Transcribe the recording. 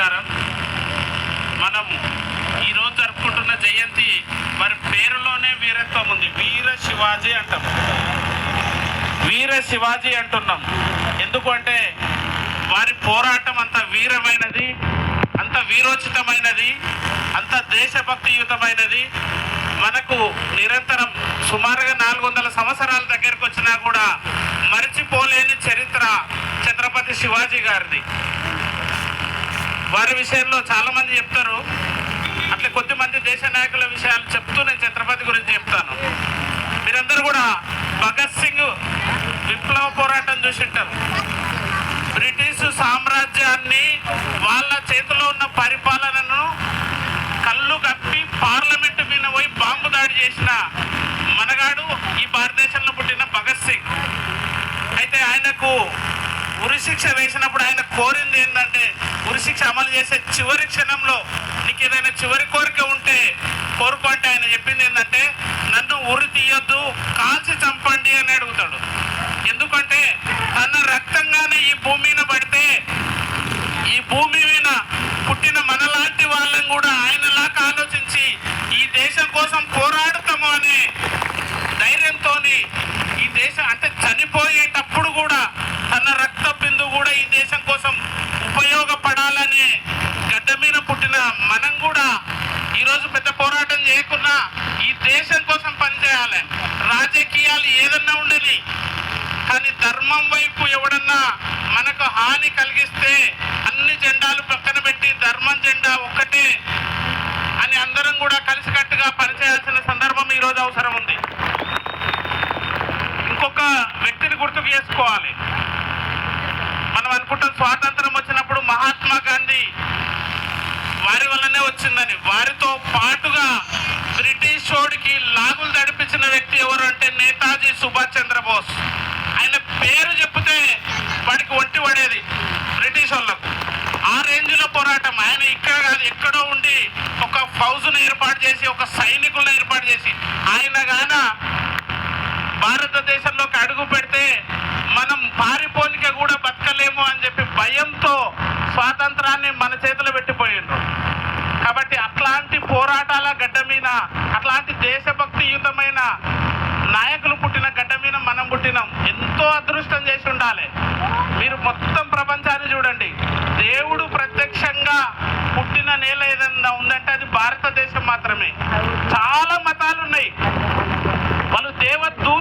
నమస్కారం. మనం ఈరోజు జరుపుకుంటున్న జయంతి మరి పేరులోనే వీరత్వం ఉంది. వీర శివాజీ అంటాం, వీర శివాజీ అంటున్నాం. ఎందుకంటే వారి పోరాటం అంత వీరమైనది, అంత వీరోచితమైనది, అంత దేశభక్తియుతమైనది. మనకు నిరంతరం సుమారుగా 400 సంవత్సరాల దగ్గరకు వచ్చినా కూడా మర్చిపోలేని చరిత్ర ఛత్రపతి శివాజీ గారిది. వారి విషయంలో చాలామంది చెప్తారు, అట్లా కొద్దిమంది దేశ నాయకుల విషయాలు చెప్తూ నేను ఛత్రపతి గురించి చెప్తాను. మీరందరూ కూడా భగత్ సింగ్ విప్లవ పోరాటం చూసింటారు. బ్రిటిష్ సామ్రాజ్యాన్ని వాళ్ళ చేతిలో ఉన్న పరిపాలనను కళ్ళు కప్పి పార్లమెంటు మీద పోయి బాంబు దాడి చేసిన మనగాడు ఈ భారతదేశంలో పుట్టిన భగత్ సింగ్. అయితే ఆయనకు ఉరిశిక్ష వేసినప్పుడు ఆయన కోరింది ఏంటంటే, ఉరిశిక్ష అమలు చేసే చివరి క్షణంలో నీకు ఏదైనా చివరి కోరిక ఉంటే కోరుకో అంటే ఆయన చెప్పింది ఏంటంటే, నన్ను ఉరి తీయొద్దు, కాల్చి చంపండి అని అడుగుతాడు. ఎందుకంటే తన రక్తంగానే ఈ భూమి మీద పడితే ఈ భూమి మీద పుట్టిన మనలాంటి వాళ్ళని కూడా ఆయనలాగా ఆలోచించి ఈ దేశం కోసం పోరాడుతాము అనే ధైర్యంతో ఈ దేశం అంటే చనిపోయేటప్పుడు కూడా తన రక్త బిందు కూడా ఈ దేశం కోసం ఉపయోగపడాలనే గడ్డ మీద పుట్టిన మనం కూడా ఈరోజు పెద్ద పోరాటం చేయకున్నా ఈ దేశం కోసం పనిచేయాలి. రాజకీయాలు ఏదన్నా ఉండని, కానీ ధర్మం వైపు ఎవడన్నా మనకు హాని కలిగిస్తే అన్ని జెండాలు పక్కన పెట్టి ధర్మం జెండా ఒక్కటే అని అందరం కూడా కలిసికట్టుగా పనిచేయాల్సిన సందర్భం ఈరోజు అవసరం ఉంది. ఇంకొక వ్యక్తిని గుర్తుకు చేసుకోవాలి. మనం అనుకుంటాం స్వాతంత్రం వచ్చినప్పుడు మహాత్మా గాంధీ వారి వల్లనే వచ్చిందని. వారితో పాటుగా బ్రిటిష్ వాడికి లాగులు తడిపించిన వ్యక్తి ఎవరు అంటే నేతాజీ సుభాష్ చంద్రబోస్. ఆయన పేరు చెప్తే వాడికి ఒంటి పడేది బ్రిటిష్ వాళ్ళకు. ఆ రేంజ్లో పోరాటం. ఆయన ఇక్కడ కాదు ఎక్కడో ఉండి ఒక ఫౌజ్ను ఏర్పాటు చేసి, ఒక సైనికులను ఏర్పాటు చేసి, ఆయన గాన భారతదేశంలోకి అడుగు పెడితే మనం పారిపోనిక కూడా బతకలేము అని చెప్పి భయంతో స్వాతంత్రాన్ని మన చేతిలో పెట్టిపోయిండ్రు. కాబట్టి అట్లాంటి పోరాటాల గడ్డ మీద, అట్లాంటి దేశభక్తియుతమైన నాయకులు పుట్టిన గడ్డ మీద మనం పుట్టినాం. ఎంతో అదృష్టం చేసి ఉండాలి. మీరు మొత్తం ప్రపంచాన్ని చూడండి, దేవుడు ప్రత్యక్షంగా పుట్టిన నేల ఏదన్నా ఉందంటే అది భారతదేశం మాత్రమే. చాలా మతాలు ఉన్నాయి, వాళ్ళు దేవదూతలు